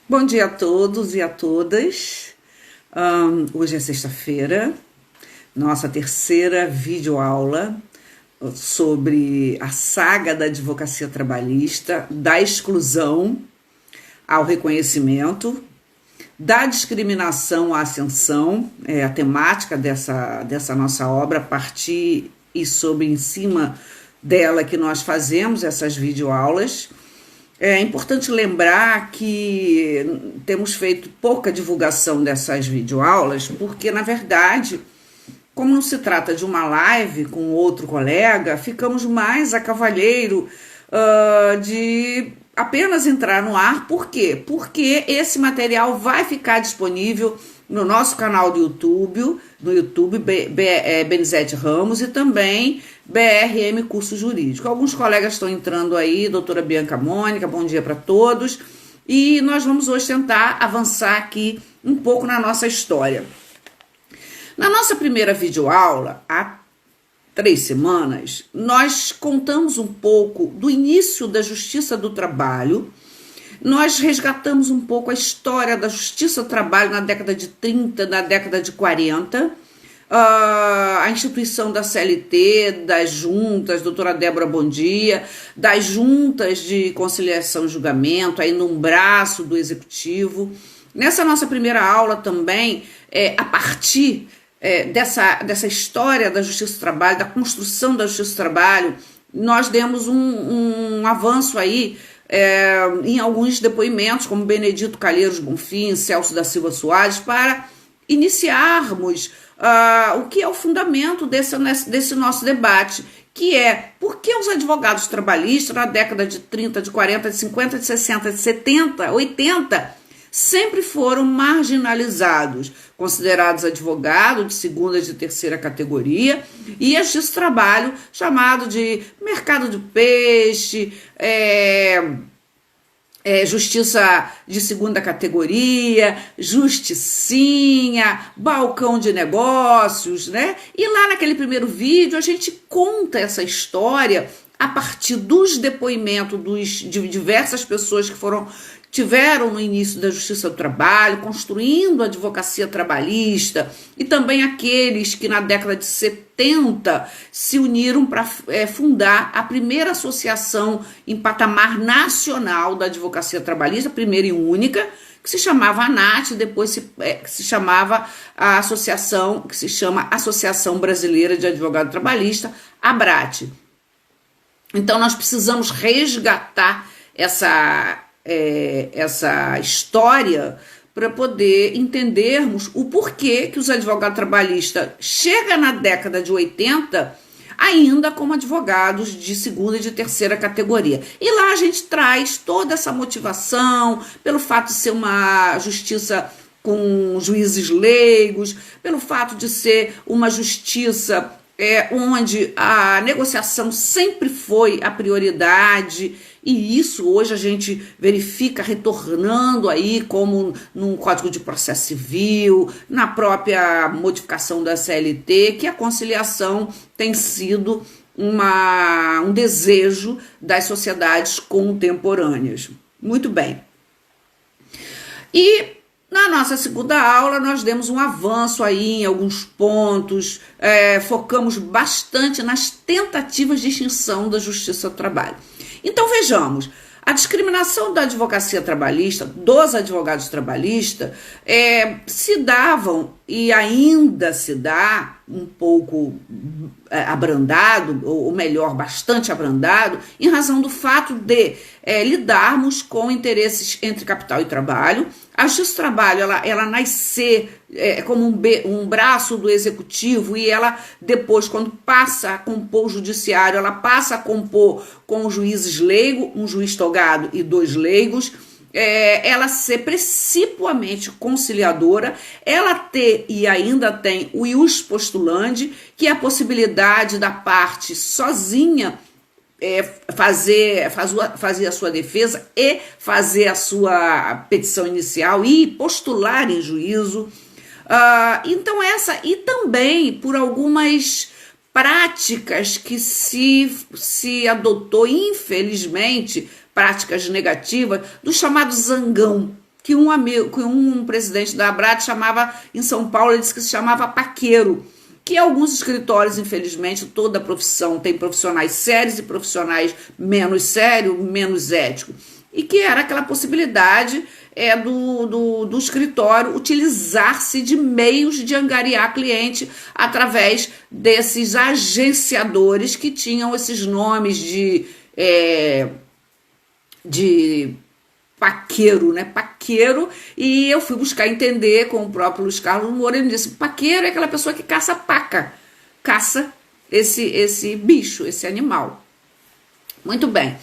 Bom dia a todos e a todas. Hoje é sexta-feira, nossa terceira videoaula sobre a saga da advocacia trabalhista, da exclusão ao reconhecimento, da discriminação à ascensão, é a temática dessa nossa obra, a partir e sobre em cima dela que nós fazemos essas videoaulas. É importante lembrar que temos feito pouca divulgação dessas videoaulas, porque, na verdade, como não se trata de uma live com outro colega, ficamos mais a cavalheiro de apenas entrar no ar. Por quê? Porque esse material vai ficar disponível no nosso canal do YouTube, no YouTube Benizete Ramos, e também BRM Curso Jurídico. Alguns colegas estão entrando aí, doutora Bianca Mônica, bom dia para todos. E nós vamos hoje tentar avançar aqui um pouco na nossa história. Na nossa primeira videoaula, há 3 semanas, nós contamos um pouco do início da Justiça do Trabalho. Nós resgatamos um pouco a história da Justiça do Trabalho na década de 30, na década de 40, a instituição da CLT, das juntas, doutora Débora bom dia, das juntas de conciliação e julgamento, ainda um braço do executivo. Nessa nossa primeira aula também, a partir dessa história da Justiça do Trabalho, da construção da Justiça do Trabalho, nós demos um avanço aí em alguns depoimentos, como Benedito Calheiros Bonfim, Celso da Silva Soares, para iniciarmos o que é o fundamento desse nosso debate, que é por que os advogados trabalhistas na década de 30, de 40, de 50, de 60, de 70, 80, sempre foram marginalizados, considerados advogados de segunda e de terceira categoria, e a Justiça do Trabalho chamado de mercado de peixe, justiça de segunda categoria, justicinha, balcão de negócios, né? E lá naquele primeiro vídeo a gente conta essa história a partir dos depoimentos de diversas pessoas que tiveram no início da Justiça do Trabalho, construindo a advocacia trabalhista, e também aqueles que na década de 70 se uniram para fundar a primeira associação em patamar nacional da advocacia trabalhista, primeira e única, que se chamava ANAT, depois se chamava a associação, que se chama Associação Brasileira de Advogado Trabalhista, ABRAT. Então nós precisamos resgatar essa história para poder entendermos o porquê que os advogados trabalhistas chegam na década de 80 ainda como advogados de segunda e de terceira categoria. E lá a gente traz toda essa motivação pelo fato de ser uma justiça com juízes leigos, pelo fato de ser uma justiça onde a negociação sempre foi a prioridade, e isso hoje a gente verifica retornando aí como no Código de Processo Civil, na própria modificação da CLT, que a conciliação tem sido um desejo das sociedades contemporâneas. Muito bem. E na nossa segunda aula, nós demos um avanço aí em alguns pontos, focamos bastante nas tentativas de extinção da Justiça do Trabalho. Então, vejamos, a discriminação da advocacia trabalhista, dos advogados trabalhistas, se davam e ainda se dá um pouco abrandado, ou melhor, bastante abrandado, em razão do fato de lidarmos com interesses entre capital e trabalho. A Justiça do Trabalho, ela nascer como um braço do executivo, e ela depois, quando passa a compor o judiciário, ela passa a compor com juízes leigos, um juiz togado e 2 leigos, ela ser principalmente conciliadora, ela ter e ainda tem o ius postulandi, que é a possibilidade da parte sozinha fazer a sua defesa e fazer a sua petição inicial e postular em juízo. Então e também por algumas práticas que se adotou, infelizmente, práticas negativas, do chamado zangão, que um presidente da Abrat chamava, em São Paulo, ele disse que se chamava paqueiro, que alguns escritórios, infelizmente, toda profissão tem profissionais sérios e profissionais menos sérios, menos éticos, e que era aquela possibilidade do escritório utilizar-se de meios de angariar cliente através desses agenciadores que tinham esses nomes de paqueiro, né? Paqueiro, e eu fui buscar entender com o próprio Luiz Carlos Moura, ele disse, paqueiro é aquela pessoa que caça paca, caça esse bicho, esse animal. Muito bem.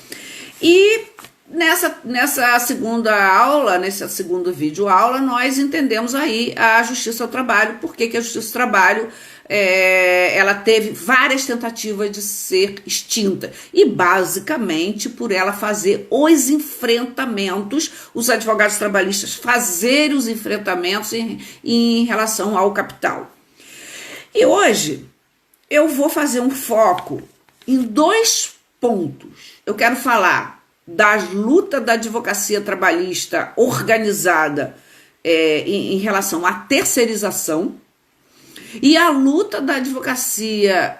E nessa segunda aula, nesse segundo vídeo aula, nós entendemos aí a Justiça ao Trabalho, porque que a Justiça ao Trabalho ela teve várias tentativas de ser extinta, e basicamente por ela fazer os enfrentamentos, os advogados trabalhistas fazerem os enfrentamentos em relação ao capital. E hoje eu vou fazer um foco em 2 pontos. Eu quero falar da luta da advocacia trabalhista organizada em relação à terceirização e a luta da advocacia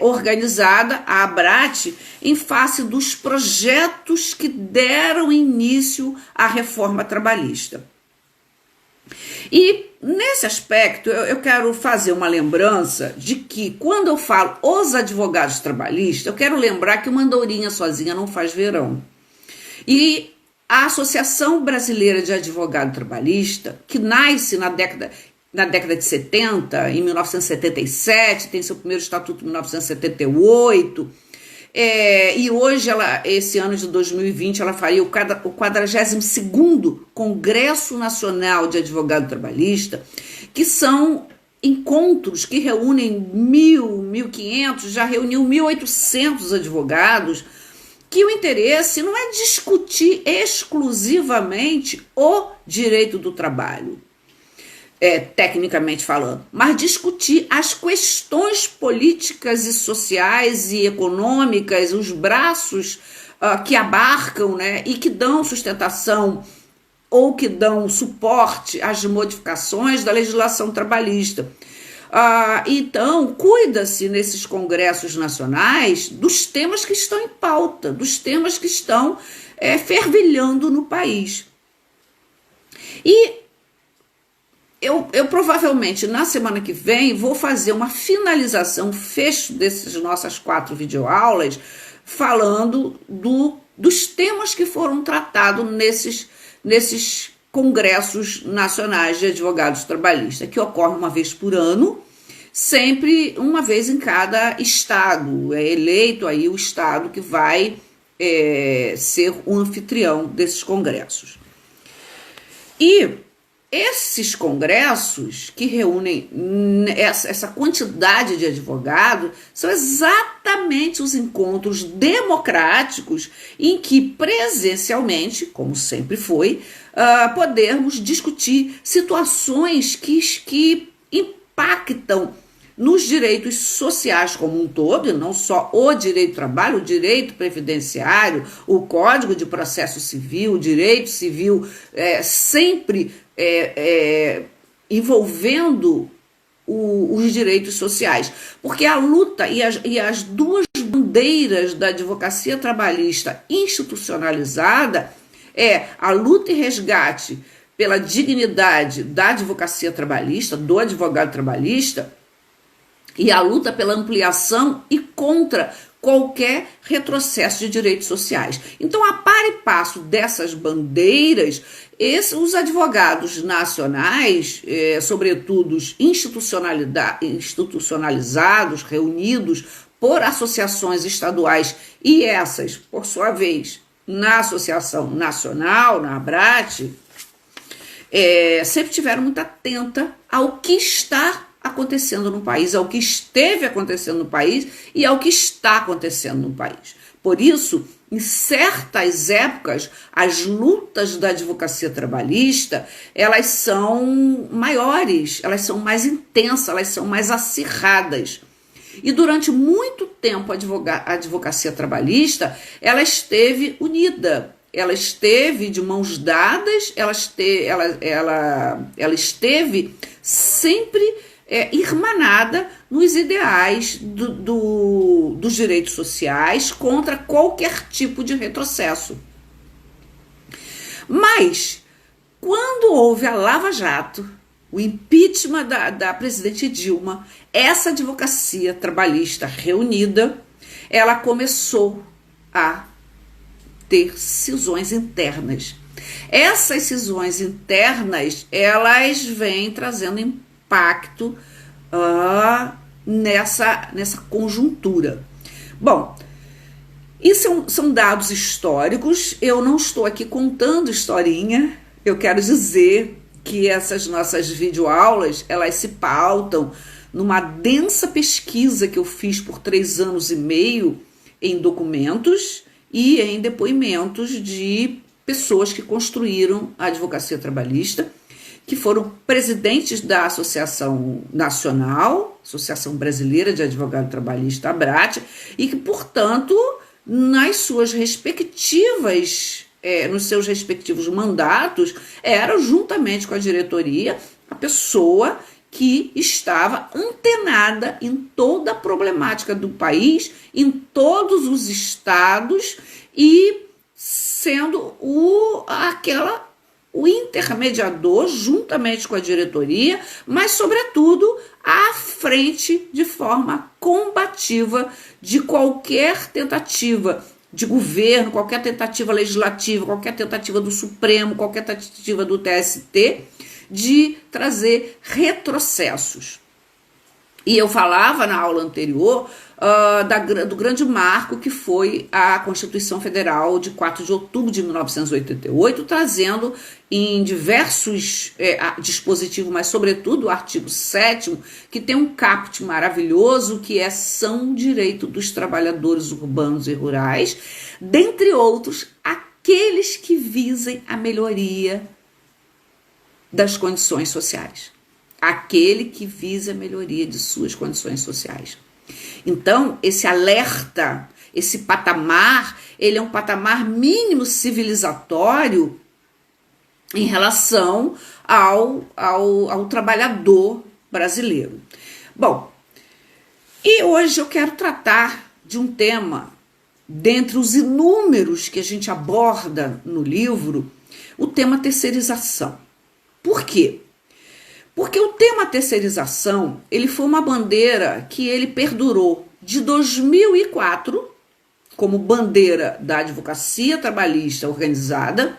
organizada, a ABRAT, em face dos projetos que deram início à reforma trabalhista. E nesse aspecto eu quero fazer uma lembrança de que quando eu falo os advogados trabalhistas, eu quero lembrar que uma andorinha sozinha não faz verão. E a Associação Brasileira de Advogado Trabalhista, que nasce na década de 70, em 1977, tem seu primeiro estatuto em 1978, e hoje, esse ano de 2020, ela faria o 42º Congresso Nacional de Advogado Trabalhista, que são encontros que reúnem 1.500, já reuniu 1.800 advogados, que o interesse não é discutir exclusivamente o direito do trabalho, tecnicamente falando, mas discutir as questões políticas e sociais e econômicas, os braços que abarcam, né, e que dão sustentação ou que dão suporte às modificações da legislação trabalhista. Então, cuida-se nesses congressos nacionais dos temas que estão em pauta, dos temas que estão fervilhando no país. E eu provavelmente, na semana que vem, vou fazer uma finalização, fecho dessas nossas 4 videoaulas, falando dos temas que foram tratados nesses congressos nacionais de advogados trabalhistas, que ocorrem uma vez por ano, sempre uma vez em cada estado. É eleito aí o estado que vai ser o anfitrião desses congressos. E esses congressos que reúnem essa quantidade de advogados são exatamente os encontros democráticos em que presencialmente, como sempre foi, podemos discutir situações que impactam nos direitos sociais como um todo, e não só o direito do trabalho, o direito previdenciário, o Código de Processo Civil, o direito civil, sempre envolvendo os direitos sociais. Porque a luta e as 2 bandeiras da advocacia trabalhista institucionalizada a luta e resgate pela dignidade da advocacia trabalhista, do advogado trabalhista, e a luta pela ampliação e contra qualquer retrocesso de direitos sociais. Então, a par e passo dessas bandeiras, os advogados nacionais, sobretudo institucionalizados, reunidos por associações estaduais e essas, por sua vez, na Associação Nacional, na ABRAT, sempre tiveram muito atenta ao que está acontecendo no país, ao que esteve acontecendo no país e ao que está acontecendo no país. Por isso, em certas épocas, as lutas da advocacia trabalhista, elas são maiores, elas são mais intensas, elas são mais acirradas. E durante muito tempo a advocacia trabalhista, ela esteve unida, ela esteve de mãos dadas, ela esteve sempre irmanada nos ideais dos direitos sociais contra qualquer tipo de retrocesso. Mas, quando houve a Lava Jato, o impeachment da presidente Dilma, essa advocacia trabalhista reunida, ela começou a ter cisões internas. Essas cisões internas, elas vêm trazendo impacto nessa conjuntura. Bom, isso são dados históricos, eu não estou aqui contando historinha, eu quero dizer que essas nossas videoaulas, elas se pautam numa densa pesquisa que eu fiz por 3 anos e meio em documentos e em depoimentos de pessoas que construíram a advocacia trabalhista, que foram presidentes da Associação Nacional, Associação Brasileira de Advogado Trabalhista, ABRAT, e que, portanto, nas seus respectivos mandatos, era juntamente com a diretoria a pessoa que estava antenada em toda a problemática do país, em todos os estados e sendo o intermediador juntamente com a diretoria, mas sobretudo à frente de forma combativa de qualquer tentativa de governo, qualquer tentativa legislativa, qualquer tentativa do Supremo, qualquer tentativa do TST de trazer retrocessos. E eu falava na aula anterior do grande marco que foi a Constituição Federal de 4 de outubro de 1988, trazendo em diversos dispositivos, mas sobretudo o artigo 7º, que tem um caput maravilhoso, que são direito dos trabalhadores urbanos e rurais, dentre outros, aqueles que visem a melhoria das condições sociais. Aquele que visa a melhoria de suas condições sociais. Então, esse alerta, esse patamar, ele é um patamar mínimo civilizatório em relação ao trabalhador brasileiro. Bom, e hoje eu quero tratar de um tema, dentre os inúmeros que a gente aborda no livro, o tema terceirização. Por quê? Porque o tema terceirização, ele foi uma bandeira que ele perdurou de 2004, como bandeira da advocacia trabalhista organizada,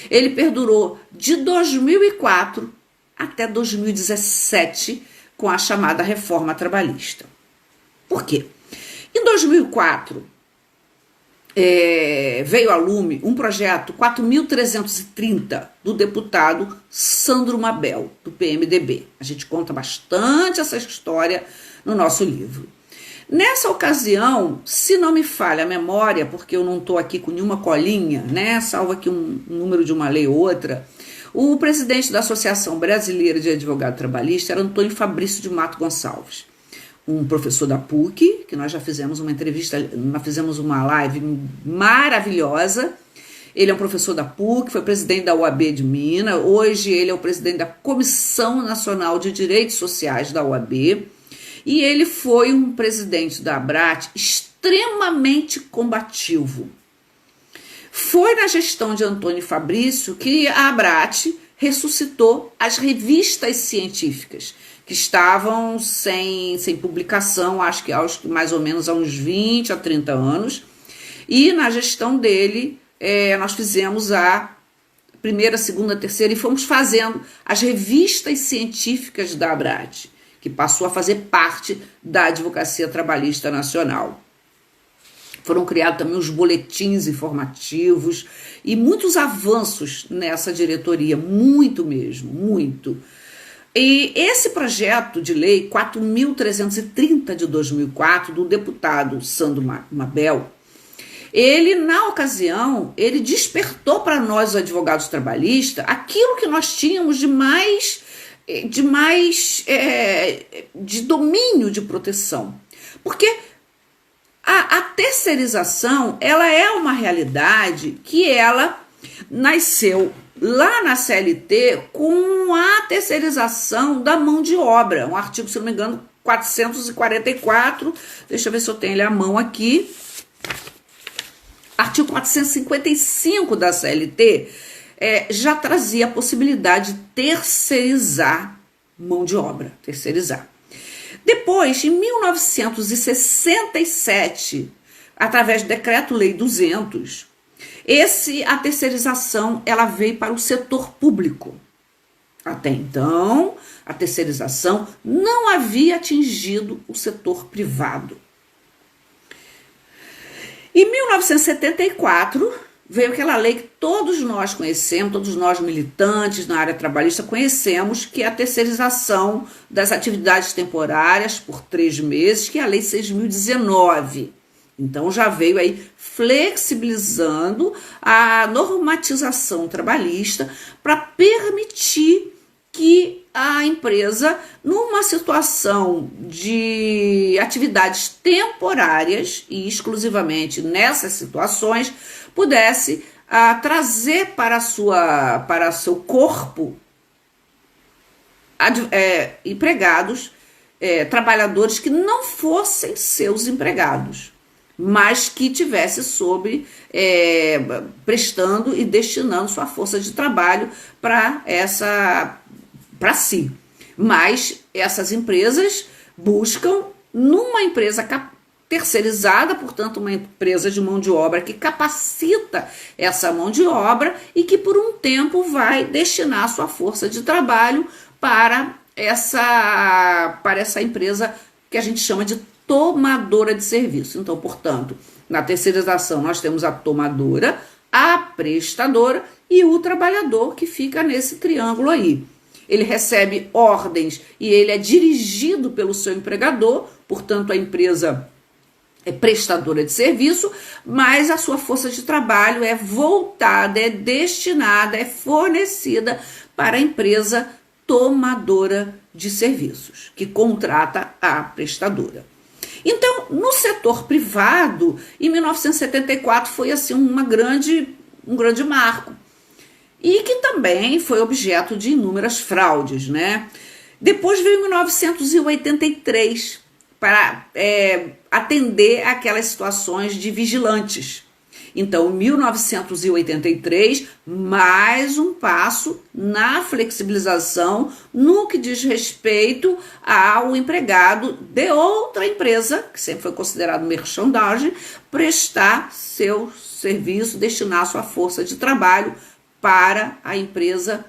ele perdurou de 2004 até 2017, com a chamada reforma trabalhista. Por quê? Em 2004, veio a lume um projeto 4.330 do deputado Sandro Mabel, do PMDB. A gente conta bastante essa história no nosso livro. Nessa ocasião, se não me falha a memória, porque eu não estou aqui com nenhuma colinha, né, salvo aqui um número de uma lei ou outra, o presidente da Associação Brasileira de Advogado Trabalhista era Antônio Fabrício de Mato Gonçalves, um professor da PUC, que nós já fizemos uma entrevista, nós fizemos uma live maravilhosa. Ele é um professor da PUC, foi presidente da OAB de Minas, hoje ele é o presidente da Comissão Nacional de Direitos Sociais da OAB, e ele foi um presidente da ABRAT extremamente combativo. Foi na gestão de Antônio Fabrício que a ABRAT ressuscitou as revistas científicas, que estavam sem publicação, acho que mais ou menos há uns 20 a 30 anos, e na gestão dele nós fizemos a primeira, segunda, terceira, e fomos fazendo as revistas científicas da ABRAT, que passou a fazer parte da Advocacia Trabalhista Nacional. Foram criados também os boletins informativos e muitos avanços nessa diretoria, muito mesmo, muito. E esse projeto de lei 4.330 de 2004, do deputado Sandro Mabel, ele, na ocasião, ele despertou para nós, os advogados trabalhistas, aquilo que nós tínhamos de domínio de proteção. Porque A terceirização, ela é uma realidade que ela nasceu lá na CLT com a terceirização da mão de obra, um artigo, se não me engano, 444, deixa eu ver se eu tenho ele à mão aqui, artigo 455 da CLT, já trazia a possibilidade de terceirizar mão de obra, terceirizar. Depois, em 1967, através do Decreto-Lei 200, a terceirização ela veio para o setor público. Até então, a terceirização não havia atingido o setor privado. Em 1974, veio aquela lei que todos nós conhecemos, todos nós militantes na área trabalhista conhecemos, que é a terceirização das atividades temporárias por 3 meses, que é a Lei 6.019. Então já veio aí flexibilizando a normatização trabalhista para permitir que a empresa, numa situação de atividades temporárias e exclusivamente nessas situações, pudesse trazer para seu corpo empregados, trabalhadores que não fossem seus empregados, mas que tivesse prestando e destinando sua força de trabalho para si. Mas essas empresas buscam numa empresa terceirizada, portanto uma empresa de mão de obra que capacita essa mão de obra e que por um tempo vai destinar sua força de trabalho para essa empresa que a gente chama de tomadora de serviço. Então, portanto, na terceirização nós temos a tomadora, a prestadora e o trabalhador que fica nesse triângulo aí. Ele recebe ordens e ele é dirigido pelo seu empregador, portanto a empresa é prestadora de serviço, mas a sua força de trabalho é voltada, é destinada, é fornecida para a empresa tomadora de serviços, que contrata a prestadora. Então, no setor privado, em 1974 foi assim um grande marco, e que também foi objeto de inúmeras fraudes, né? Depois veio 1983 para atender aquelas situações de vigilantes. Então, 1983, mais um passo na flexibilização no que diz respeito ao empregado de outra empresa, que sempre foi considerado merchandising, prestar seu serviço, destinar sua força de trabalho para a empresa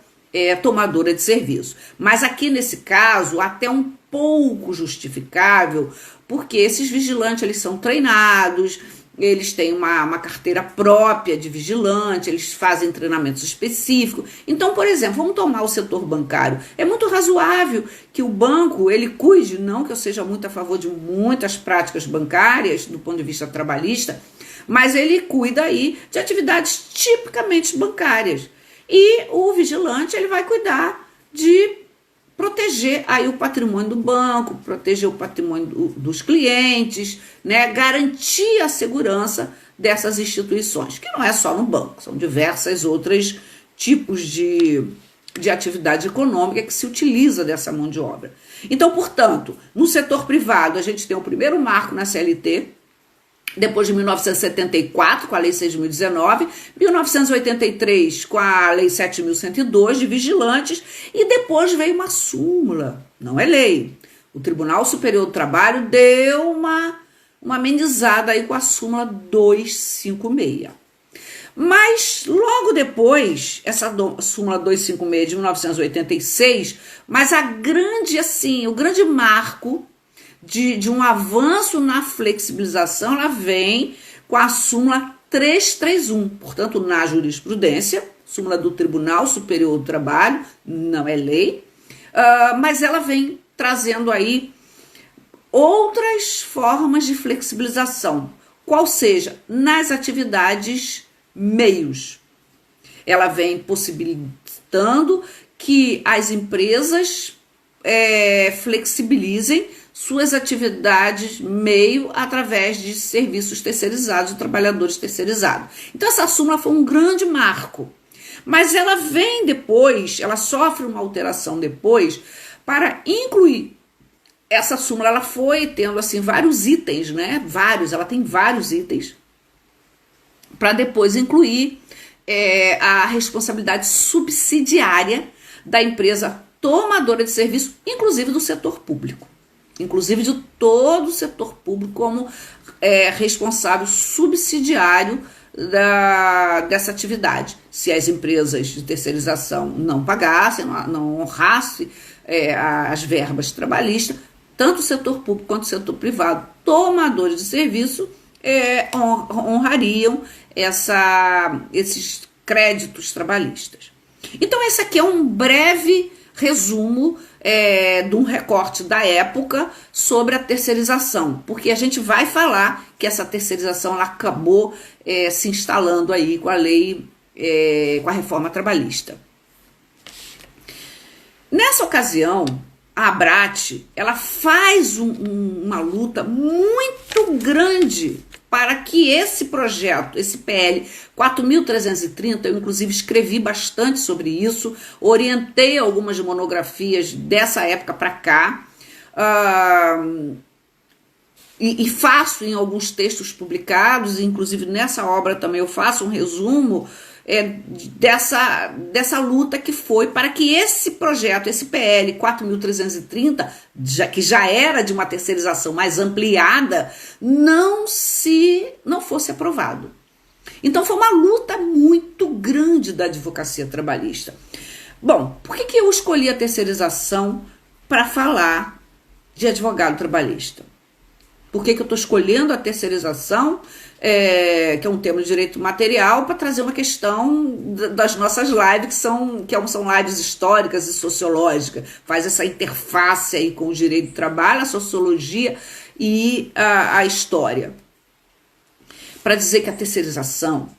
tomadora de serviço. Mas aqui nesse caso, até um pouco justificável, porque esses vigilantes eles são treinados, eles têm uma carteira própria de vigilante, eles fazem treinamentos específicos. Então, por exemplo, vamos tomar o setor bancário. É muito razoável que o banco ele cuide, não que eu seja muito a favor de muitas práticas bancárias do ponto de vista trabalhista, mas ele cuida aí de atividades tipicamente bancárias. E o vigilante ele vai cuidar de proteger aí o patrimônio do banco, proteger o patrimônio dos clientes, né? Garantir a segurança dessas instituições, que não é só no banco, são diversas outras tipos de atividade econômica que se utiliza dessa mão de obra. Então, portanto, no setor privado a gente tem o primeiro marco na CLT, depois de 1974, com a Lei 6.019, 1983, com a Lei 7.102, de vigilantes, e depois veio uma súmula, não é lei. O Tribunal Superior do Trabalho deu uma amenizada aí com a súmula 256. Mas, logo depois, essa súmula 256 de 1986, mas o grande marco de um avanço na flexibilização, ela vem com a súmula 331, portanto, na jurisprudência, súmula do Tribunal Superior do Trabalho, não é lei, mas ela vem trazendo aí outras formas de flexibilização, qual seja, nas atividades meios. Ela vem possibilitando que as empresas flexibilizem suas atividades meio através de serviços terceirizados, de trabalhadores terceirizados. Então essa súmula foi um grande marco, mas ela vem depois, ela sofre uma alteração depois para incluir essa súmula. Ela foi tendo assim vários itens, né? Ela tem vários itens para depois incluir a responsabilidade subsidiária da empresa tomadora de serviço, inclusive do setor público, inclusive de todo o setor público como responsável subsidiário dessa atividade. Se as empresas de terceirização não pagassem, não honrassem as verbas trabalhistas, tanto o setor público quanto o setor privado, tomadores de serviço, honrariam esses créditos trabalhistas. Então esse aqui é um breve resumo de um recorte da época sobre a terceirização, porque a gente vai falar que essa terceirização ela acabou se instalando aí com a lei, com a reforma trabalhista. Nessa ocasião, a ABRAT ela faz uma luta muito grande para que esse projeto, esse PL 4.330, eu inclusive escrevi bastante sobre isso, orientei algumas monografias dessa época para cá, e faço em alguns textos publicados, inclusive nessa obra também eu faço um resumo dessa luta que foi para que esse projeto, esse PL 4.330, que já era de uma terceirização mais ampliada, não fosse aprovado. Então foi uma luta muito grande da advocacia trabalhista. Bom, por que eu escolhi a terceirização para falar de advogado trabalhista? Por que eu estou escolhendo a terceirização, que é um tema de direito material, para trazer uma questão das nossas lives, que são lives históricas e sociológicas, faz essa interface aí com o direito do trabalho, a sociologia e a história. Para dizer que a terceirização,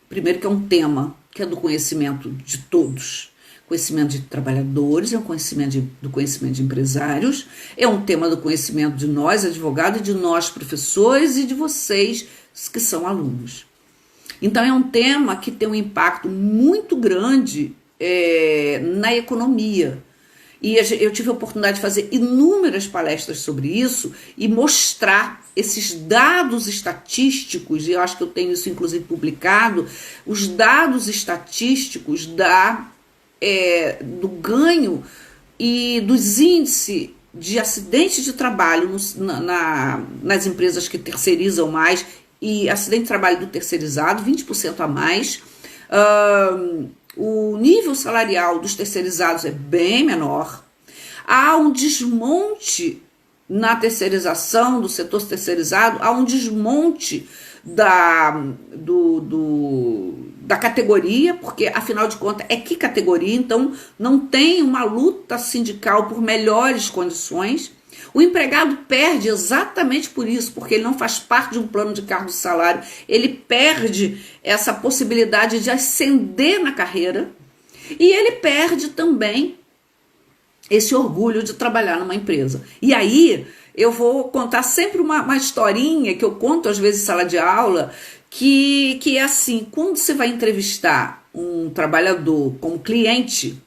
primeiro que é um tema que é do conhecimento de todos, conhecimento de trabalhadores, é um conhecimento do conhecimento de empresários, é um tema do conhecimento de nós, advogados, de nós, professores, e de vocês que são alunos. Então é um tema que tem um impacto muito grande na economia. E eu tive a oportunidade de fazer inúmeras palestras sobre isso e mostrar esses dados estatísticos, e eu acho que eu tenho isso inclusive publicado, os dados estatísticos do ganho e dos índices de acidentes de trabalho nas empresas que terceirizam mais, e acidente de trabalho do terceirizado, 20% a mais. O nível salarial dos terceirizados é bem menor. Há um desmonte na terceirização, do setor terceirizado, há um desmonte da categoria, porque afinal de contas que categoria, então não tem uma luta sindical por melhores condições. O empregado perde exatamente por isso, porque ele não faz parte de um plano de cargo e salário, ele perde essa possibilidade de ascender na carreira, e ele perde também esse orgulho de trabalhar numa empresa. E aí eu vou contar sempre uma historinha que eu conto às vezes em sala de aula, que é assim: quando você vai entrevistar um trabalhador como cliente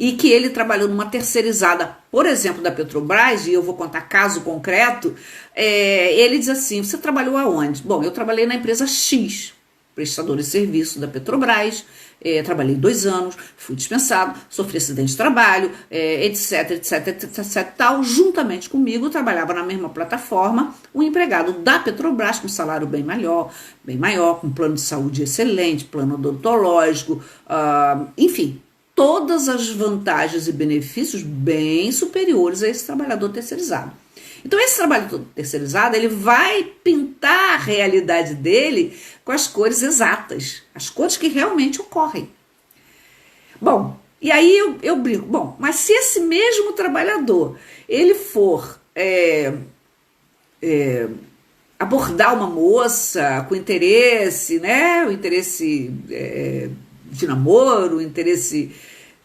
e que ele trabalhou numa terceirizada, por exemplo, da Petrobras, e eu vou contar caso concreto, ele diz assim: você trabalhou aonde? Bom, eu trabalhei na empresa X, prestador de serviço da Petrobras, trabalhei 2 anos, fui dispensado, sofri acidente de trabalho, etc, tal. Juntamente comigo, trabalhava na mesma plataforma um empregado da Petrobras com salário bem maior, com plano de saúde excelente, plano odontológico, enfim, todas as vantagens e benefícios bem superiores a esse trabalhador terceirizado. Então esse trabalhador terceirizado, ele vai pintar a realidade dele com as cores exatas, as cores que realmente ocorrem. Bom, e aí eu brinco, bom, mas se esse mesmo trabalhador, ele for abordar uma moça com interesse, né, o interesse de namoro, o interesse,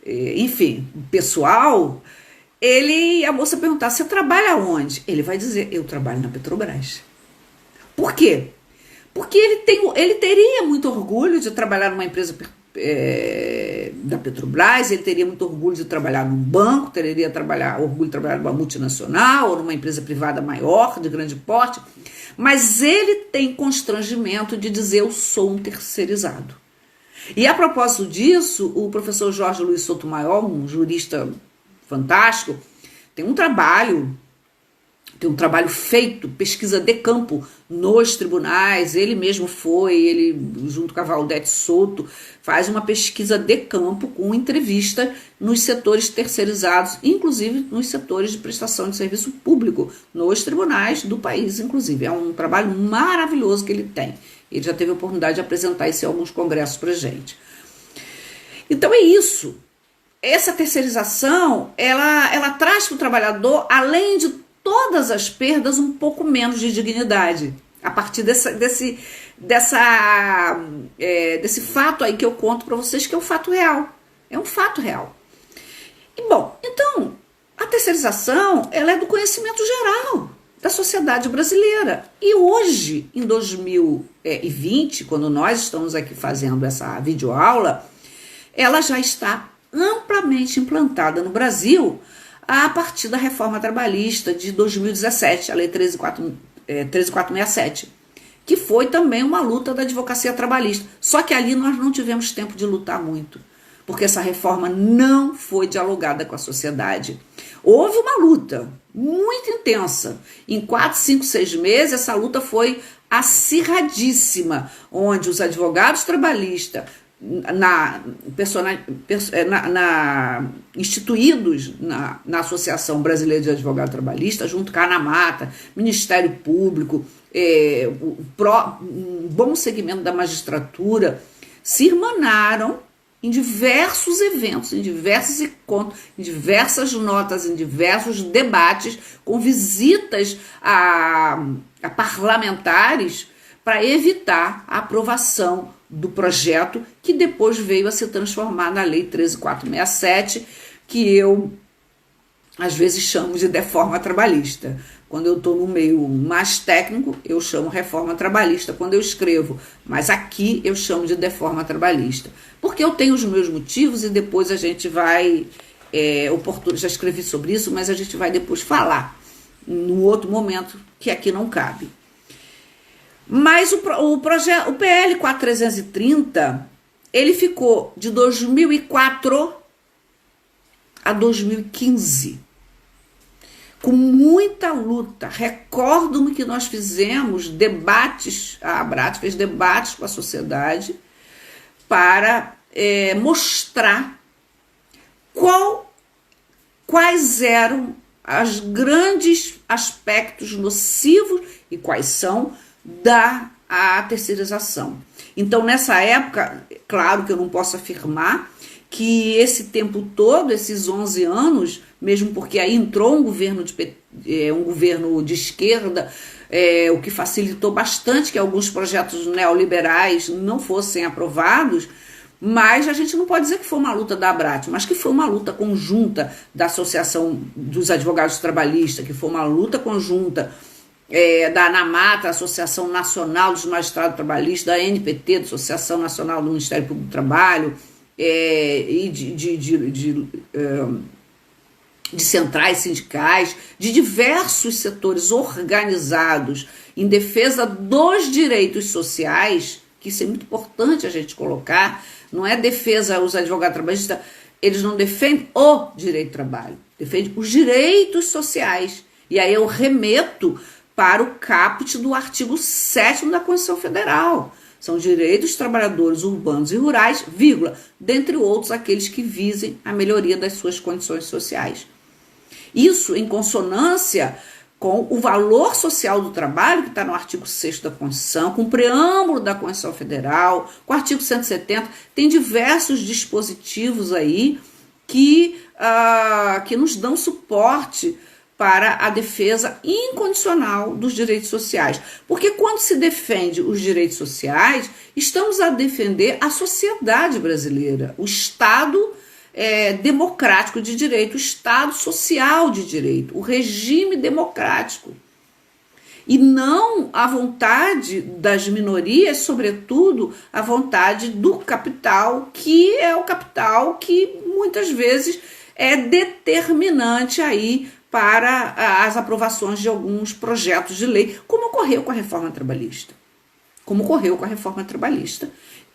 enfim, pessoal, a moça perguntar, você trabalha onde? Ele vai dizer, eu trabalho na Petrobras. Por quê? Porque ele teria muito orgulho de trabalhar numa empresa da Petrobras, ele teria muito orgulho de trabalhar num banco, teria orgulho de trabalhar numa multinacional ou numa empresa privada maior, de grande porte, mas ele tem constrangimento de dizer eu sou um terceirizado. E a propósito disso, o professor Jorge Luiz Sotomayor, um jurista fantástico, tem um trabalho feito, pesquisa de campo nos tribunais, ele mesmo ele junto com a Valdete Souto, faz uma pesquisa de campo com entrevista nos setores terceirizados, inclusive nos setores de prestação de serviço público, nos tribunais do país, inclusive. É um trabalho maravilhoso que ele tem. Ele já teve a oportunidade de apresentar isso em alguns congressos pra gente. Então é isso. Essa terceirização, ela traz para o trabalhador, além de todas as perdas, um pouco menos de dignidade. A partir desse fato aí que eu conto para vocês, que é um fato real. É um fato real. E bom, então, a terceirização, ela é do conhecimento geral da sociedade brasileira. E hoje, em 2020, quando nós estamos aqui fazendo essa videoaula, ela já está amplamente implantada no Brasil a partir da reforma trabalhista de 2017, a Lei 13.467, que foi também uma luta da advocacia trabalhista. Só que ali nós não tivemos tempo de lutar muito, porque essa reforma não foi dialogada com a sociedade. Houve uma luta muito intensa. Em 4, 5, 6 meses, essa luta foi acirradíssima, onde os advogados trabalhistas, instituídos na Associação Brasileira de Advogado Trabalhista, junto com a ANAMATA, Ministério Público, um bom segmento da magistratura, se irmanaram em diversos eventos, em diversos encontros, em diversas notas, em diversos debates, com visitas a parlamentares, para evitar a aprovação do projeto, que depois veio a se transformar na Lei 13.467, que eu, às vezes, chamo de reforma trabalhista. Quando eu estou no meio mais técnico, eu chamo reforma trabalhista quando eu escrevo, mas aqui eu chamo de reforma trabalhista, porque eu tenho os meus motivos e depois a gente vai, já escrevi sobre isso, mas a gente vai depois falar, num outro momento, que aqui não cabe. Mas o PL 4330, ele ficou de 2004 a 2015, com muita luta. Recordo-me que nós fizemos debates, a Abrat fez debates com a sociedade para mostrar quais eram os grandes aspectos nocivos e quais são da terceirização. Então, nessa época, claro que eu não posso afirmar que esse tempo todo, esses 11 anos, mesmo porque aí entrou um governo de esquerda, o que facilitou bastante que alguns projetos neoliberais não fossem aprovados, mas a gente não pode dizer que foi uma luta da Abrat, mas que foi uma luta conjunta da Associação dos Advogados Trabalhistas, que foi uma luta conjunta da ANAMATA, Associação Nacional dos Magistrados Trabalhistas, da NPT, da Associação Nacional do Ministério Público do Trabalho, e de centrais sindicais, de diversos setores organizados em defesa dos direitos sociais, que isso é muito importante a gente colocar, não é defesa, os advogados trabalhistas, eles não defendem o direito do trabalho, defendem os direitos sociais. E aí eu remeto para o caput do artigo 7º da Constituição Federal. São direitos dos trabalhadores urbanos e rurais, vírgula, dentre outros aqueles que visem a melhoria das suas condições sociais. Isso em consonância com o valor social do trabalho, que está no artigo 6º da Constituição, com o preâmbulo da Constituição Federal, com o artigo 170, tem diversos dispositivos aí que nos dão suporte para a defesa incondicional dos direitos sociais. Porque quando se defende os direitos sociais, estamos a defender a sociedade brasileira. O Estado democrático de direito, o Estado social de direito, o regime democrático. E não a vontade das minorias, sobretudo a vontade do capital, que é o capital que muitas vezes é determinante aí para as aprovações de alguns projetos de lei, como ocorreu com a reforma trabalhista.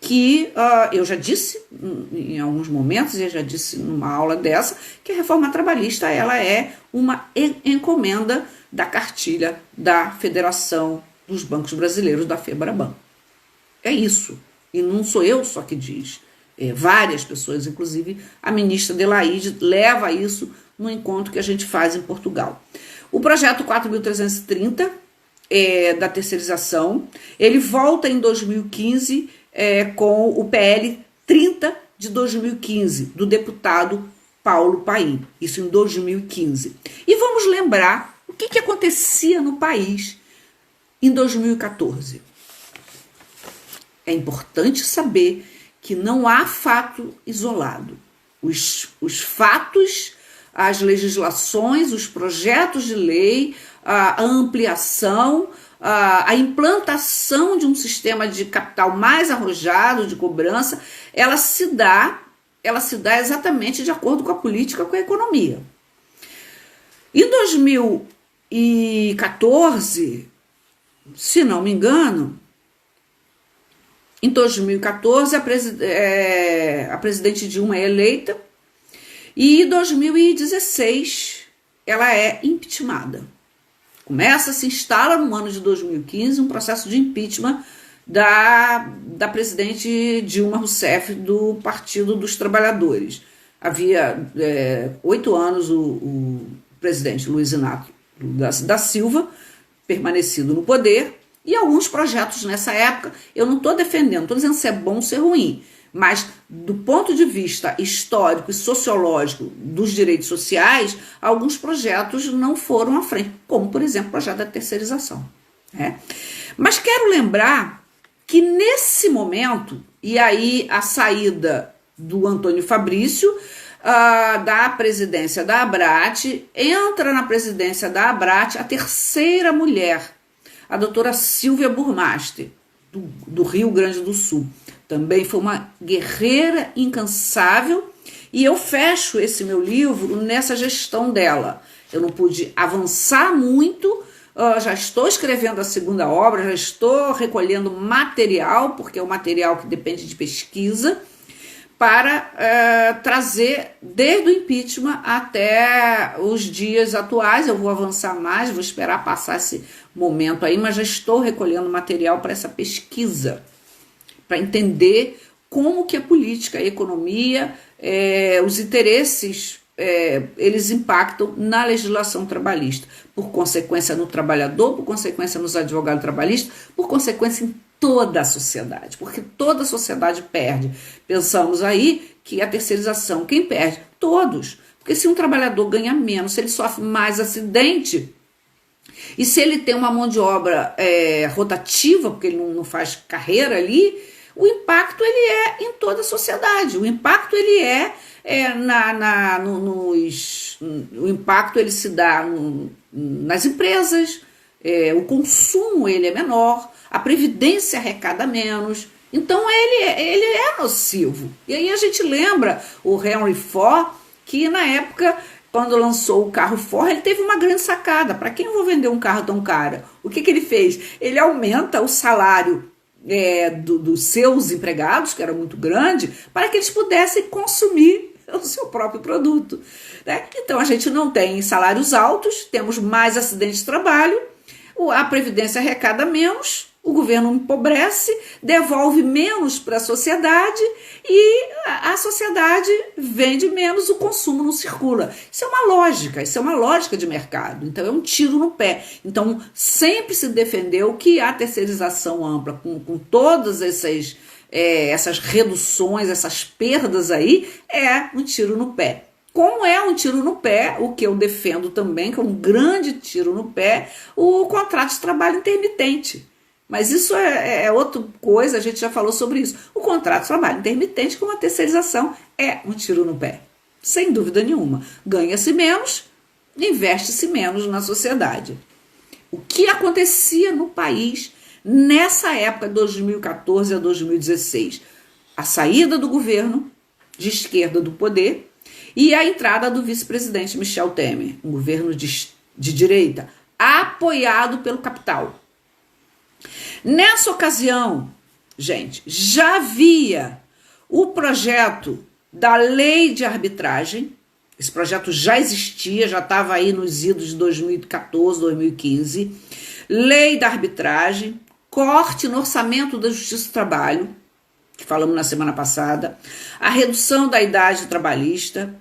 Que eu já disse em alguns momentos, e eu já disse numa aula dessa, que a reforma trabalhista ela é uma encomenda da cartilha da Federação dos Bancos Brasileiros, da FEBRABAN. É isso. E não sou eu só que diz. Várias pessoas, inclusive a ministra Adelaide, leva isso no encontro que a gente faz em Portugal. O projeto 4.330 da terceirização, ele volta em 2015 com o PL 30 de 2015, do deputado Paulo Paim, isso em 2015. E vamos lembrar o que acontecia no país em 2014. É importante saber que não há fato isolado. Os fatos, as legislações, os projetos de lei, a ampliação, a implantação de um sistema de capital mais arrojado, de cobrança, ela se dá exatamente de acordo com a política, com a economia. Em 2014, se não me engano, em 2014 a presidente Dilma é eleita e em 2016 ela é impeachmentada. Se instala no ano de 2015 um processo de impeachment da presidente Dilma Rousseff do Partido dos Trabalhadores. Havia 8 anos o presidente Luiz Inácio da Silva permanecido no poder, e alguns projetos nessa época, eu não estou defendendo, não estou dizendo se é bom ou se é ruim, mas do ponto de vista histórico e sociológico dos direitos sociais, alguns projetos não foram à frente, como, por exemplo, o projeto da terceirização. Mas quero lembrar que nesse momento, e aí a saída do Antônio Fabrício, da presidência da ABRAT, entra na presidência da ABRAT a terceira mulher, a doutora Silvia Burmeister, do Rio Grande do Sul. Também foi uma guerreira incansável, e eu fecho esse meu livro nessa gestão dela. Eu não pude avançar muito, já estou escrevendo a segunda obra, já estou recolhendo material, porque é um material que depende de pesquisa, para trazer desde o impeachment até os dias atuais. Eu vou avançar mais, vou esperar passar esse momento aí, mas já estou recolhendo material para essa pesquisa, para entender como que a política, a economia, os interesses, eles impactam na legislação trabalhista, por consequência no trabalhador, por consequência nos advogados trabalhistas, por consequência em toda a sociedade, porque toda a sociedade perde. Pensamos aí que a terceirização, quem perde? Todos, porque se um trabalhador ganha menos, se ele sofre mais acidente, e se ele tem uma mão de obra rotativa, porque ele não faz carreira ali, o impacto ele é em toda a sociedade, o impacto ele o impacto ele se dá nas empresas, o consumo ele é menor, a previdência arrecada menos, então ele é nocivo. E aí a gente lembra o Henry Ford, que na época, quando lançou o carro Ford, ele teve uma grande sacada. Para quem eu vou vender um carro tão caro? O que ele fez? Ele aumenta o salário dos seus empregados, que era muito grande, para que eles pudessem consumir o seu próprio produto. Então a gente não tem salários altos, temos mais acidentes de trabalho, a previdência arrecada menos, o governo empobrece, devolve menos para a sociedade e a sociedade vende menos, o consumo não circula. Isso é uma lógica de mercado, então é um tiro no pé. Então sempre se defendeu que a terceirização ampla, com todas essas reduções, essas perdas aí, é um tiro no pé. Como é um tiro no pé, o que eu defendo também, que é um grande tiro no pé, o contrato de trabalho intermitente. Mas isso é outra coisa, a gente já falou sobre isso. O contrato de trabalho intermitente com a terceirização é um tiro no pé. Sem dúvida nenhuma. Ganha-se menos, investe-se menos na sociedade. O que acontecia no país nessa época, 2014 a 2016? A saída do governo de esquerda do poder e a entrada do vice-presidente Michel Temer, um governo de direita, apoiado pelo capital. Nessa ocasião, gente, já havia o projeto da lei de arbitragem. Esse projeto já existia, já estava aí nos idos de 2014, 2015. Lei da arbitragem, corte no orçamento da Justiça do Trabalho, que falamos na semana passada, a redução da idade trabalhista,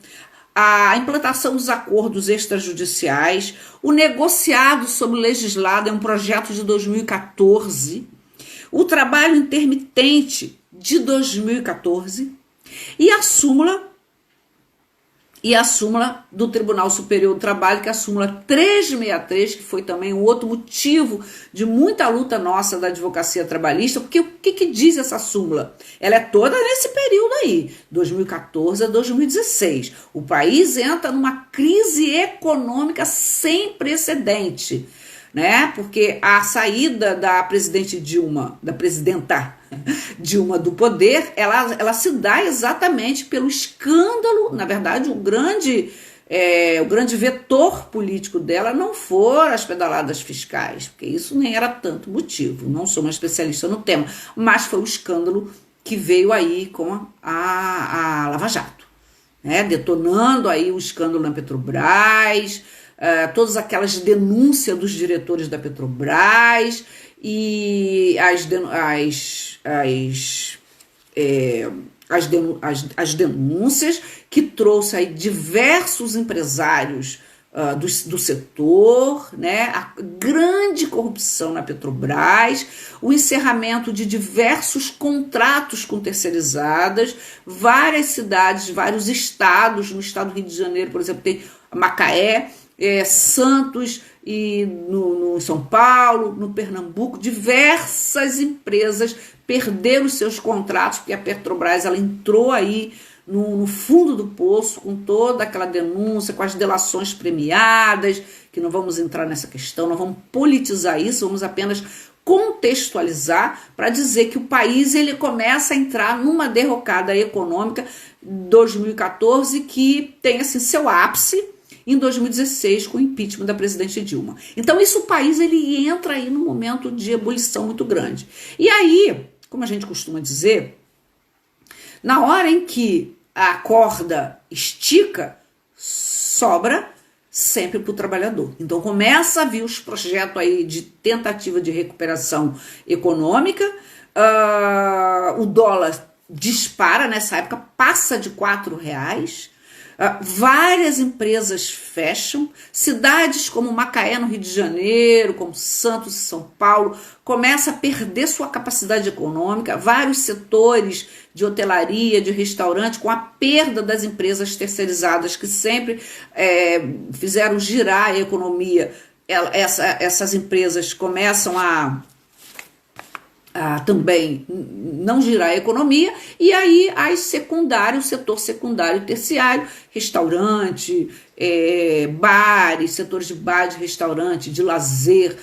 a implantação dos acordos extrajudiciais, o negociado sobre o legislado é um projeto de 2014, o trabalho intermitente de 2014 e a súmula do Tribunal Superior do Trabalho, que é a súmula 363, que foi também um outro motivo de muita luta nossa da advocacia trabalhista, porque o que diz essa súmula? Ela é toda nesse período aí, 2014 a 2016. O país entra numa crise econômica sem precedente, né? Porque a saída da presidenta Dilma do poder, ela se dá exatamente pelo escândalo. Na verdade, o grande vetor político dela não foram as pedaladas fiscais, porque isso nem era tanto motivo, não sou uma especialista no tema, mas foi o escândalo que veio aí com a Lava Jato, né? Detonando aí o escândalo na Petrobras, todas aquelas denúncias dos diretores da Petrobras e as denúncias que trouxe aí diversos empresários do setor, né? A grande corrupção na Petrobras, o encerramento de diversos contratos com terceirizadas, várias cidades, vários estados, no estado do Rio de Janeiro, por exemplo, tem Macaé, Santos e no São Paulo, no Pernambuco, diversas empresas perderam os seus contratos, porque a Petrobras ela entrou aí no fundo do poço com toda aquela denúncia, com as delações premiadas, que não vamos entrar nessa questão, não vamos politizar isso, vamos apenas contextualizar para dizer que o país ele começa a entrar numa derrocada econômica 2014 que tem assim seu ápice em 2016 com o impeachment da presidente Dilma. Então o país ele entra aí num momento de ebulição muito grande. E aí, como a gente costuma dizer, na hora em que a corda estica, sobra sempre para o trabalhador. Então começa a vir os projetos aí de tentativa de recuperação econômica, o dólar dispara nessa época, passa de R$4, várias empresas fecham, cidades como Macaé no Rio de Janeiro, como Santos e São Paulo, começam a perder sua capacidade econômica, vários setores de hotelaria, de restaurante, com a perda das empresas terceirizadas que sempre fizeram girar a economia, essas empresas começam a também não girar a economia, e aí o setor secundário e terciário, restaurante, bares, setores de bar, de restaurante, de lazer,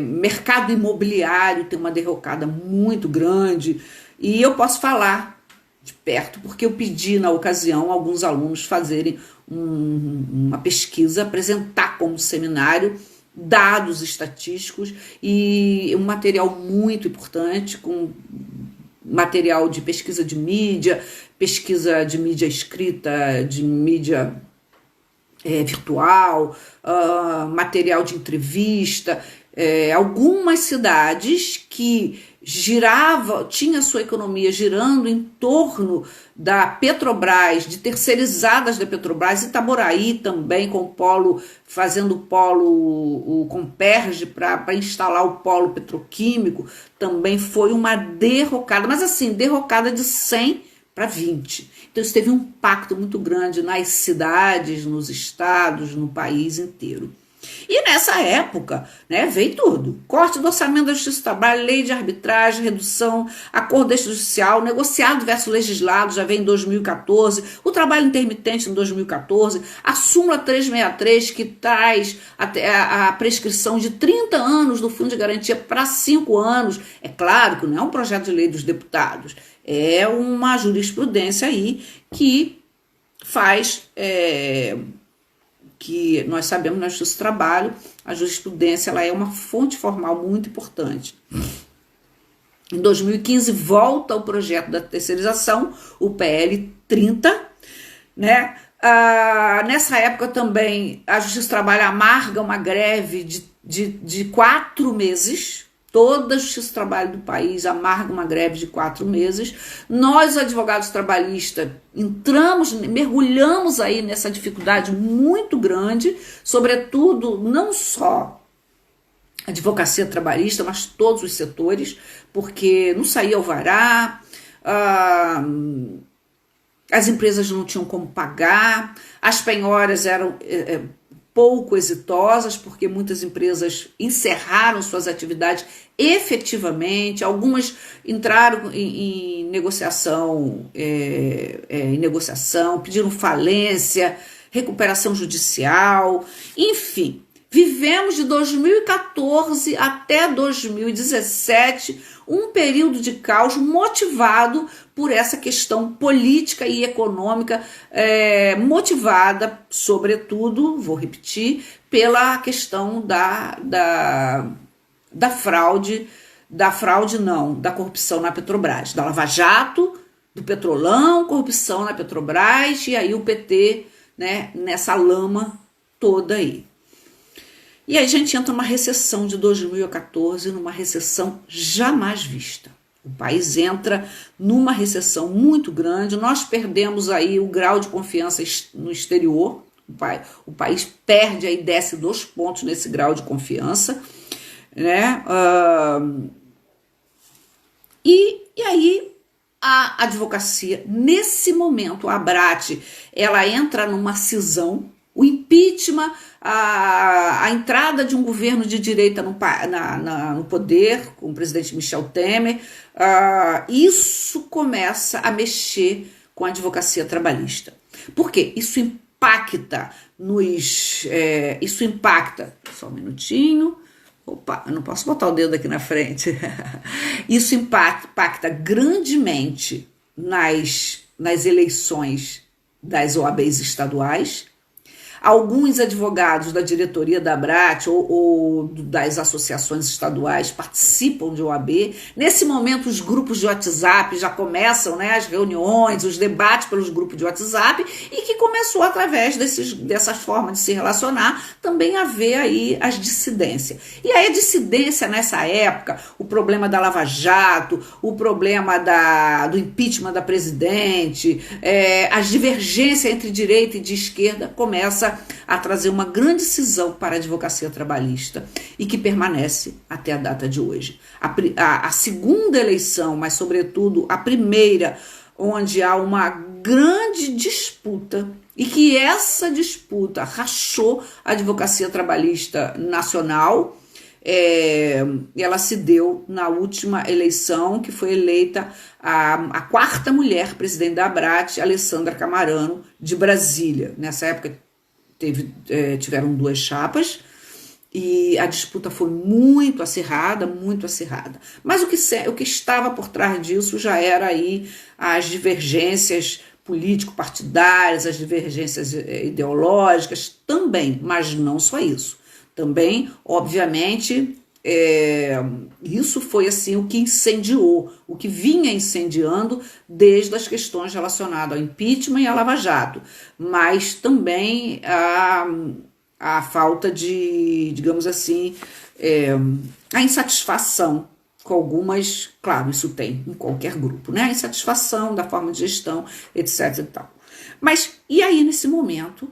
mercado imobiliário tem uma derrocada muito grande, e eu posso falar de perto, porque eu pedi na ocasião a alguns alunos fazerem uma pesquisa, apresentar como seminário dados estatísticos e um material muito importante, com material de pesquisa de mídia escrita, de mídia virtual, material de entrevista, algumas cidades que tinha sua economia girando em torno da Petrobras, de terceirizadas da Petrobras, Itaboraí também, fazendo o Comperge para instalar o polo petroquímico, também foi uma derrocada, mas assim, derrocada de 100 para 20. Então isso teve um impacto muito grande nas cidades, nos estados, no país inteiro. E nessa época, né, veio tudo. Corte do orçamento da Justiça do Trabalho, lei de arbitragem, redução, acordo extrajudicial, negociado versus legislado, já vem em 2014, o trabalho intermitente em 2014, a súmula 363, que traz a prescrição de 30 anos do Fundo de Garantia para 5 anos. É claro que não é um projeto de lei dos deputados, é uma jurisprudência aí que faz... que nós sabemos na Justiça do Trabalho, a jurisprudência ela é uma fonte formal muito importante. Em 2015 volta o projeto da terceirização, o PL 30, né? Nessa época também a Justiça do Trabalho amarga uma greve de 4 meses. Toda a Justiça do Trabalho do país amarga uma greve de 4 meses. Nós, advogados trabalhistas, mergulhamos aí nessa dificuldade muito grande, sobretudo não só a advocacia trabalhista, mas todos os setores, porque não saía alvará, as empresas não tinham como pagar, as penhoras eram... pouco exitosas, porque muitas empresas encerraram suas atividades efetivamente, algumas entraram em negociação, pediram falência, recuperação judicial, enfim. Vivemos de 2014 até 2017 um período de caos motivado por essa questão política e econômica, motivada, sobretudo, vou repetir, pela questão da corrupção na Petrobras, da Lava Jato, do Petrolão, corrupção na Petrobras, e aí o PT, né, nessa lama toda aí. E aí a gente entra numa recessão de 2014, numa recessão jamais vista. O país entra numa recessão muito grande, nós perdemos aí o grau de confiança no exterior, o país perde aí, desce 2 pontos nesse grau de confiança, né? E aí a advocacia, nesse momento, a ABRAT, ela entra numa cisão. O impeachment, a entrada de um governo de direita no poder, com o presidente Michel Temer, isso começa a mexer com a advocacia trabalhista. Por quê? Isso impacta só um minutinho. Opa, eu não posso botar o dedo aqui na frente. Isso impacta grandemente nas eleições das OABs estaduais. Alguns advogados da diretoria da ABRAT ou das associações estaduais participam de OAB. Nesse momento, os grupos de WhatsApp já começam, né, as reuniões, os debates pelos grupos de WhatsApp, e que começou, através dessas formas de se relacionar, também a ver aí as dissidências. E aí a dissidência nessa época, o problema da Lava Jato, o problema do impeachment da presidente, as divergências entre direita e de esquerda começa a trazer uma grande cisão para a advocacia trabalhista e que permanece até a data de hoje. A segunda eleição, mas sobretudo a primeira, onde há uma grande disputa e que essa disputa rachou a advocacia trabalhista nacional, ela se deu na última eleição, que foi eleita a 4ª mulher presidente da ABRAT, Alessandra Camarano, de Brasília. Nessa época tiveram 2 chapas e a disputa foi muito acirrada, muito acirrada. Mas o que estava por trás disso já era aí as divergências político-partidárias, as divergências ideológicas também, mas não só isso. Também, obviamente, isso foi assim o que incendiou, o que vinha incendiando desde as questões relacionadas ao impeachment e à Lava Jato, mas também a falta de, digamos assim, a insatisfação com algumas, claro, isso tem em qualquer grupo, né? A insatisfação da forma de gestão, etc. e tal. Mas, e aí nesse momento,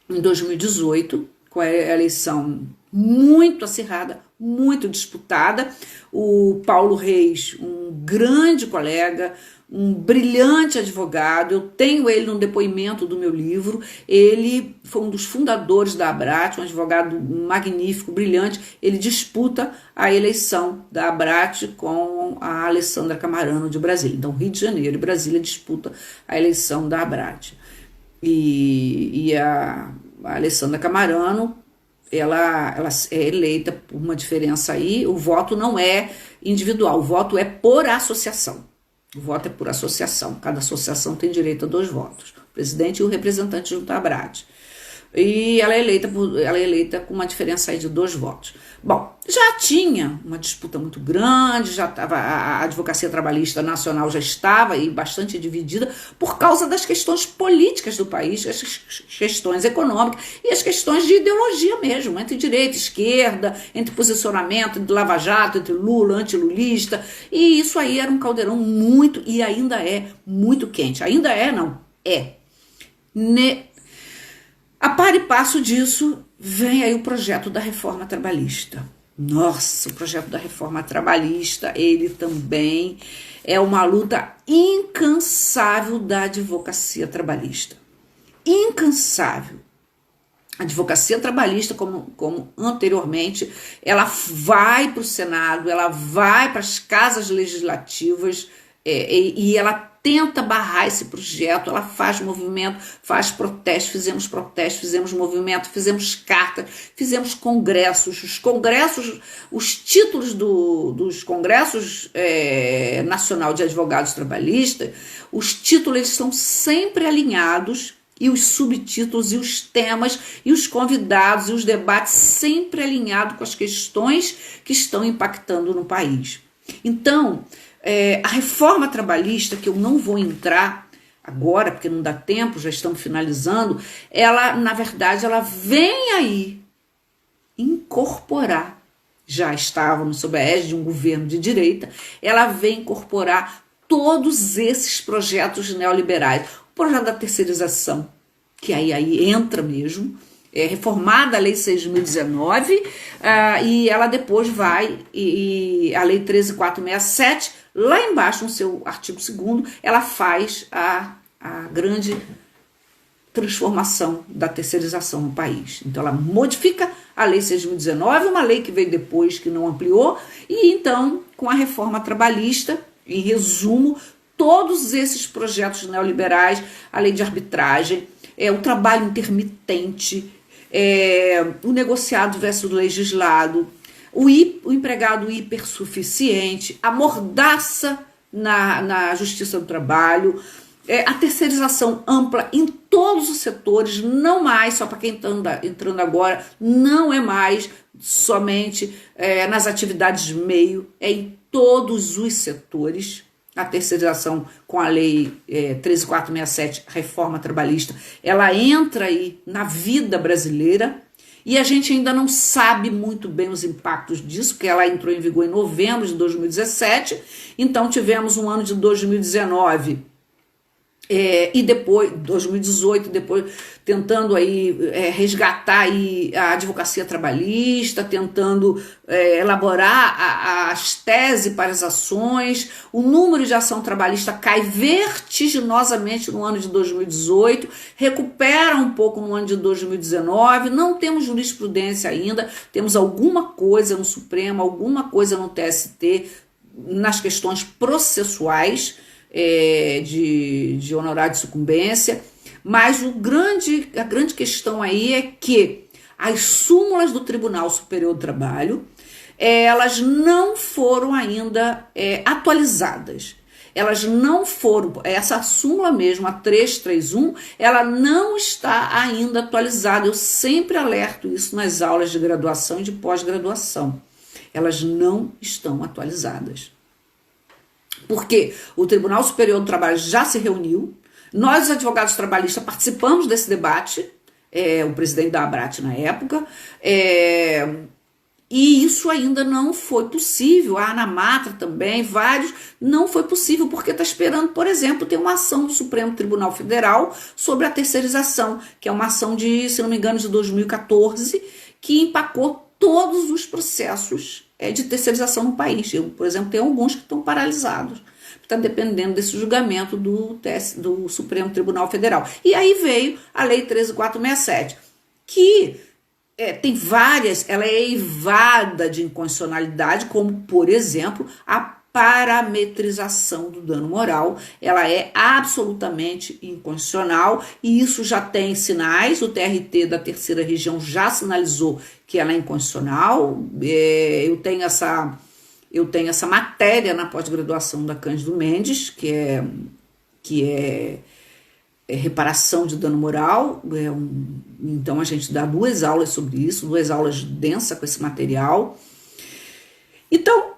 em 2018, com a eleição muito acirrada, muito disputada. O Paulo Reis, um grande colega, um brilhante advogado, eu tenho ele num depoimento do meu livro, ele foi um dos fundadores da Abrat, um advogado magnífico, brilhante, ele disputa a eleição da Abrat com a Alessandra Camarano de Brasília. Então, Rio de Janeiro e Brasília disputa a eleição da Abrat. E a Alessandra Camarano, ela é eleita por uma diferença aí, o voto não é individual, o voto é por associação. O voto é por associação, cada associação tem direito a 2 votos, o presidente e o representante junto à Abrat. E ela é eleita com uma diferença aí de 2 votos. Bom, já tinha uma disputa muito grande, já estava, a advocacia trabalhista nacional já estava aí bastante dividida por causa das questões políticas do país, as questões econômicas e as questões de ideologia mesmo, entre direita e esquerda, entre posicionamento, entre Lava Jato, entre Lula, antilulista, e isso aí era um caldeirão muito, e ainda é muito quente. Ainda é, não, é. A par e passo disso, vem aí o projeto da reforma trabalhista. Nossa, o projeto da reforma trabalhista, ele também é uma luta incansável da advocacia trabalhista. Incansável. A advocacia trabalhista, como anteriormente, ela vai para o Senado, ela vai para as casas legislativas e ela tenta barrar esse projeto, ela faz movimento, faz protesto, fizemos movimento, fizemos cartas, fizemos congressos, os títulos dos congressos nacional de advogados trabalhistas, os títulos eles são sempre alinhados, e os subtítulos, e os temas, e os convidados, e os debates sempre alinhados com as questões que estão impactando no país. Então, a reforma trabalhista, que eu não vou entrar agora, porque não dá tempo, já estamos finalizando, ela, na verdade, ela vem aí incorporar, já estávamos sob a égide de um governo de direita, ela vem incorporar todos esses projetos neoliberais. O projeto da terceirização, que aí entra mesmo, é reformada a Lei 6.019, e ela depois vai, e a Lei 13.467, lá embaixo, no seu artigo 2º, ela faz a grande transformação da terceirização no país. Então, ela modifica a Lei 6.019, uma lei que veio depois, que não ampliou, e então, com a reforma trabalhista, em resumo, todos esses projetos neoliberais, a lei de arbitragem, o trabalho intermitente, o negociado versus legislado, o empregado hipersuficiente, a mordaça na justiça do trabalho, a terceirização ampla em todos os setores, não mais, só para quem está entrando agora, não é mais somente nas atividades de meio, é em todos os setores. A terceirização com a Lei 13.467, reforma trabalhista, ela entra aí na vida brasileira e a gente ainda não sabe muito bem os impactos disso, porque ela entrou em vigor em novembro de 2017, então tivemos um ano de 2019 e depois, 2018, depois tentando aí resgatar aí a advocacia trabalhista, tentando elaborar as teses para as ações. O número de ação trabalhista cai vertiginosamente no ano de 2018, recupera um pouco no ano de 2019, não temos jurisprudência ainda, temos alguma coisa no Supremo, alguma coisa no TST, nas questões processuais, de honorário de sucumbência, mas a grande questão aí é que as súmulas do Tribunal Superior do Trabalho, elas não foram ainda atualizadas. Elas não foram, essa súmula mesmo, a 331, ela não está ainda atualizada. Eu sempre alerto isso nas aulas de graduação e de pós-graduação. Elas não estão atualizadas. Porque o Tribunal Superior do Trabalho já se reuniu, nós, advogados trabalhistas, participamos desse debate, o presidente da Abrat na época, e isso ainda não foi possível. A Anamatra também, vários, não foi possível, porque está esperando, por exemplo, ter uma ação do Supremo Tribunal Federal sobre a terceirização, que é uma ação de, se não me engano, de 2014, que empacou todos os processos de terceirização no país. Eu, por exemplo, tenho alguns que estão paralisados, está dependendo desse julgamento do Supremo Tribunal Federal. E aí veio a Lei 13.467, que tem várias, ela é eivada de inconstitucionalidade, como, por exemplo, a parametrização do dano moral. Ela é absolutamente inconstitucional e isso já tem sinais. O TRT da terceira região já sinalizou que ela é inconstitucional. Eu tenho essa matéria na pós-graduação da Cândido Mendes, que é reparação de dano moral. Então a gente dá 2 aulas sobre isso, 2 aulas densas com esse material. Então,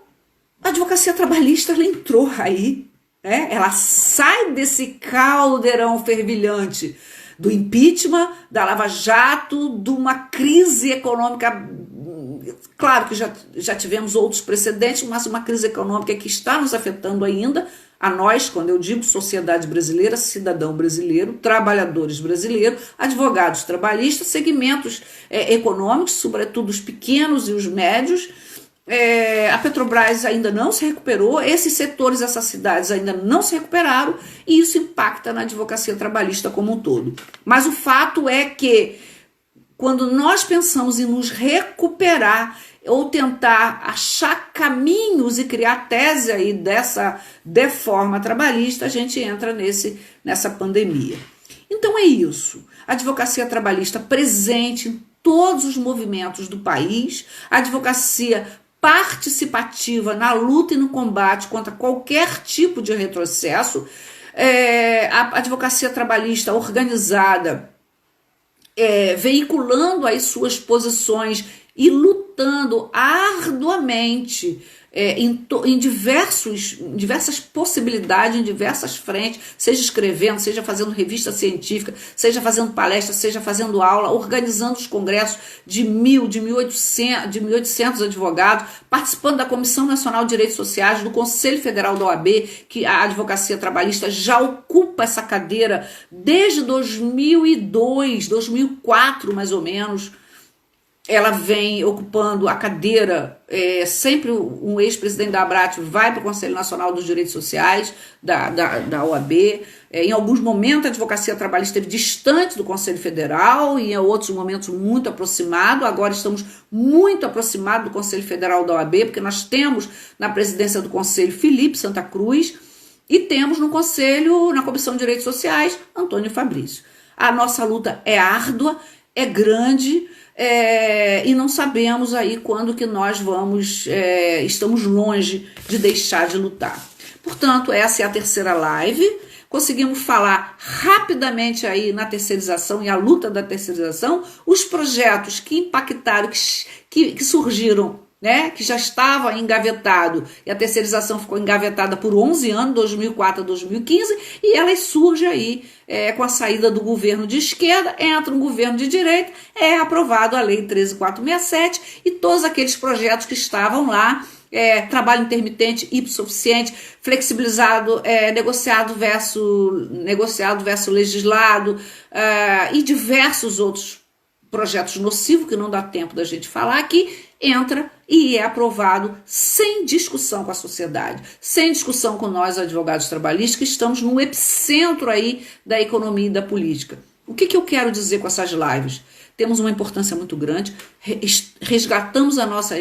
a advocacia trabalhista, ela entrou aí, né? Ela sai desse caldeirão fervilhante do impeachment, da Lava Jato, de uma crise econômica. Claro que já tivemos outros precedentes, mas uma crise econômica que está nos afetando ainda, a nós, quando eu digo sociedade brasileira, cidadão brasileiro, trabalhadores brasileiros, advogados trabalhistas, segmentos econômicos, sobretudo os pequenos e os médios. A Petrobras ainda não se recuperou, esses setores, essas cidades ainda não se recuperaram, e isso impacta na advocacia trabalhista como um todo. Mas o fato é que, quando nós pensamos em nos recuperar ou tentar achar caminhos e criar tese aí dessa deforma trabalhista, a gente entra nessa pandemia. Então é isso. A advocacia trabalhista presente em todos os movimentos do país, a advocacia participativa na luta e no combate contra qualquer tipo de retrocesso, a advocacia trabalhista organizada, veiculando as suas posições e lutando arduamente em diversas possibilidades, em diversas frentes, seja escrevendo, seja fazendo revista científica, seja fazendo palestra, seja fazendo aula, organizando os congressos de 1.800 advogados, participando da Comissão Nacional de Direitos Sociais, do Conselho Federal da OAB, que a advocacia trabalhista já ocupa essa cadeira desde 2002, 2004 mais ou menos. Ela vem ocupando a cadeira, sempre um ex-presidente da Abrat vai para o Conselho Nacional dos Direitos Sociais, da OAB. Em alguns momentos a advocacia trabalhista esteve distante do Conselho Federal, e em outros momentos muito aproximado. Agora estamos muito aproximados do Conselho Federal da OAB, porque nós temos na presidência do Conselho Felipe Santa Cruz e temos no Conselho, na Comissão de Direitos Sociais, Antônio Fabrício. A nossa luta é árdua, é grande, e não sabemos aí quando que nós estamos longe de deixar de lutar. Portanto, essa é a terceira live. Conseguimos falar rapidamente aí na terceirização e a luta da terceirização, os projetos que impactaram, que surgiram, né, que já estava engavetado, e a terceirização ficou engavetada por 11 anos, 2004 a 2015, e ela surge aí com a saída do governo de esquerda, entra um governo de direita, é aprovado a Lei 13.467 e todos aqueles projetos que estavam lá, trabalho intermitente hipossuficiente, flexibilizado, negociado versus legislado, e diversos outros projetos nocivos que não dá tempo da gente falar aqui, entra e é aprovado sem discussão com a sociedade, sem discussão com nós, advogados trabalhistas, que estamos no epicentro aí da economia e da política. O que eu quero dizer com essas lives? Temos uma importância muito grande, resgatamos a nossa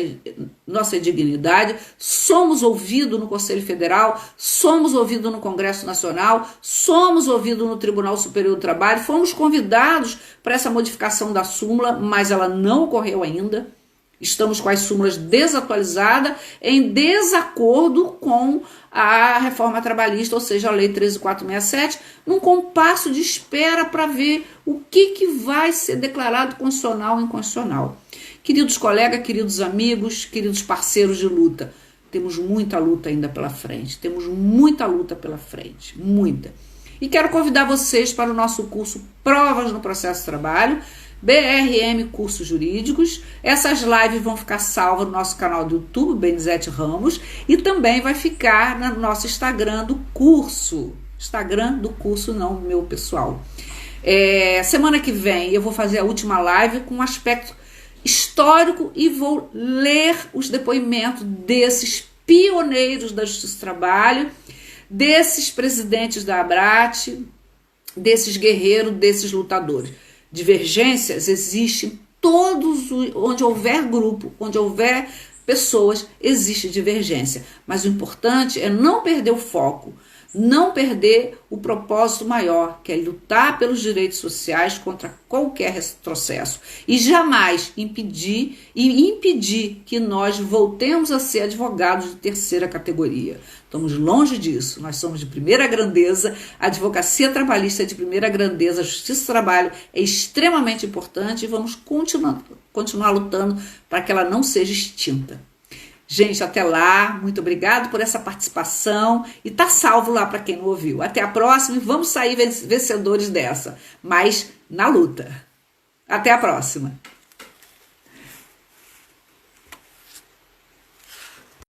dignidade, somos ouvidos no Conselho Federal, somos ouvidos no Congresso Nacional, somos ouvidos no Tribunal Superior do Trabalho, fomos convidados para essa modificação da súmula, mas ela não ocorreu ainda. Estamos com as súmulas desatualizadas, em desacordo com a reforma trabalhista, ou seja, a Lei 13.467, num compasso de espera para ver o que vai ser declarado constitucional ou inconstitucional. Queridos colegas, queridos amigos, queridos parceiros de luta, temos muita luta ainda pela frente, muita. E quero convidar vocês para o nosso curso Provas no Processo de Trabalho, BRM Cursos Jurídicos. Essas lives vão ficar salvas no nosso canal do YouTube, Benizete Ramos, e também vai ficar no nosso Instagram do curso. Instagram do curso, não meu pessoal. Semana que vem eu vou fazer a última live com um aspecto histórico histórico e vou ler os depoimentos desses pioneiros da Justiça do Trabalho, desses presidentes da ABRAT, desses guerreiros, desses lutadores. Divergências existem todos, onde houver grupo, onde houver pessoas, existe divergência. Mas o importante é não perder o foco, não perder o propósito maior, que é lutar pelos direitos sociais contra qualquer retrocesso e jamais impedir que nós voltemos a ser advogados de terceira categoria. Estamos longe disso, nós somos de primeira grandeza, a advocacia trabalhista é de primeira grandeza, a justiça do trabalho é extremamente importante e vamos continuar lutando para que ela não seja extinta. Gente, até lá, muito obrigado por essa participação e tá salvo lá para quem não ouviu. Até a próxima e vamos sair vencedores dessa, mas na luta. Até a próxima.